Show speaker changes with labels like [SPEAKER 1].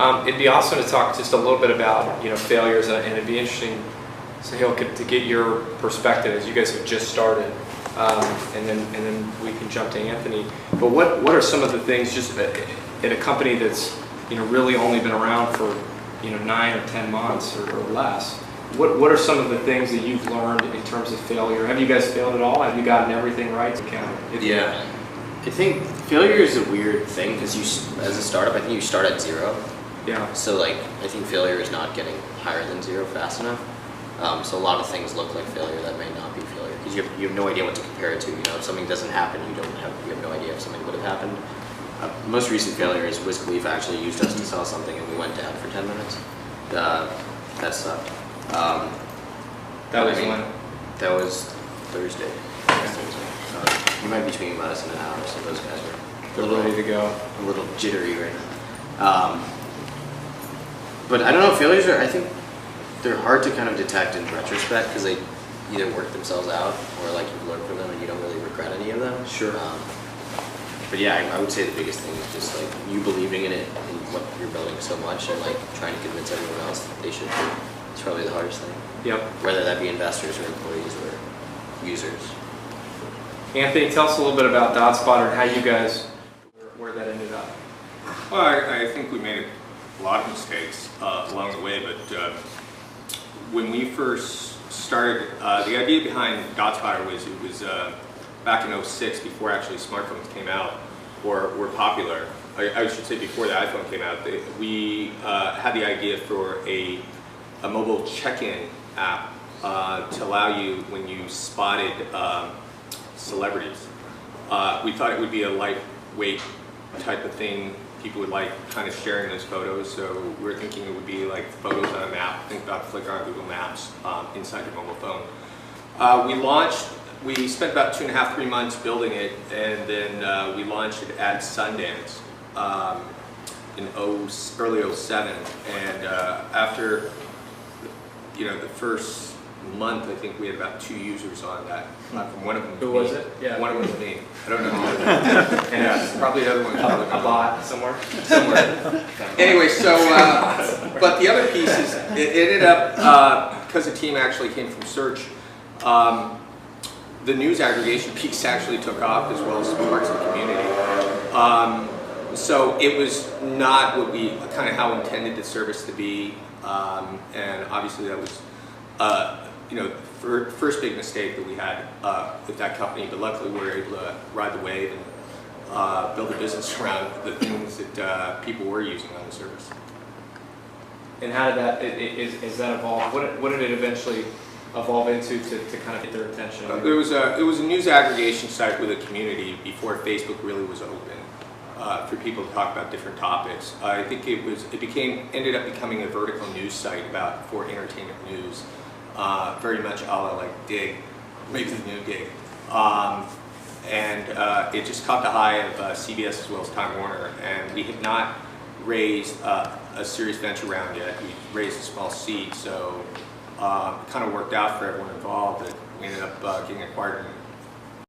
[SPEAKER 1] It'd be awesome to talk just a little bit about failures, and it'd be interesting, Soohoo, to get your perspective as you guys have just started, and then we can jump to Anthony. But what are some of the things just at a company that's really only been around for 9 or 10 months or less? What are some of the things that you've learned in terms of failure? Have you guys failed at all? Have you gotten everything right?
[SPEAKER 2] Yeah, I think failure is a weird thing because as a startup, I think you start at 0.
[SPEAKER 1] Yeah.
[SPEAKER 2] So I think failure is not getting higher than 0 fast enough. So a lot of things look like failure that may not be failure because you have no idea what to compare it to. If something doesn't happen, you have no idea if something would have happened. Most recent failure is Wiz Khalifa actually used us to sell something and we went down for 10 minutes. That sucked.
[SPEAKER 1] That was when?
[SPEAKER 2] That was Thursday. You might be tweeting about us in an hour, so those guys are
[SPEAKER 1] ready to go.
[SPEAKER 2] A little jittery right now. But I don't know, failures I think they're hard to kind of detect in retrospect because they either work themselves out or you've learned from them and you don't really regret any of them.
[SPEAKER 1] Sure.
[SPEAKER 2] But yeah, I would say the biggest thing is just you believing in it and what you're building so much and trying to convince everyone else that they should. It's probably the hardest thing.
[SPEAKER 1] Yep.
[SPEAKER 2] Whether that be investors or employees or users.
[SPEAKER 1] Anthony, tell us a little bit about DotSpotter and how you guys, where that ended up.
[SPEAKER 3] Well, I think we made a lot of mistakes along the way, but when we first started, the idea behind DotSpotter was it was back in '06, before actually smartphones came out or were popular. I should say before the iPhone came out. We had the idea for a mobile check-in app to allow you, when you spotted celebrities. We thought it would be a lightweight type of thing. People would kind of sharing those photos, so we were thinking it would be like photos on a map. Think about Flickr on Google Maps inside your mobile phone. We spent about 2.5 to 3 months building it, and then we launched it at Sundance in early '07. And after the first month, I think we had about 2 users on that platform. One of them was
[SPEAKER 1] Who
[SPEAKER 3] me.
[SPEAKER 1] was it? Yeah.
[SPEAKER 3] One of them was me. I don't know who it was. And probably the other one.
[SPEAKER 1] A bot somewhere?
[SPEAKER 3] Anyway, so, but the other piece is, it ended up, because the team actually came from search, the news aggregation piece actually took off as well as parts of the community. So it was not what we, kind of how intended the service to be, and obviously that was, first big mistake that we had with that company, but luckily we were able to ride the wave and build a business around the things that people were using on the service.
[SPEAKER 1] And how did that, is that evolve? What did it eventually evolve into to kind of get their attention?
[SPEAKER 3] It was a news aggregation site with a community before Facebook really was open for people to talk about different topics. I think ended up becoming a vertical news site for entertainment news. Very much a la Dig, maybe the new Dig. And it just caught the eye of CBS as well as Time Warner, and we had not raised a serious venture round yet. We raised a small seed, so it kind of worked out for everyone involved that we ended up getting acquired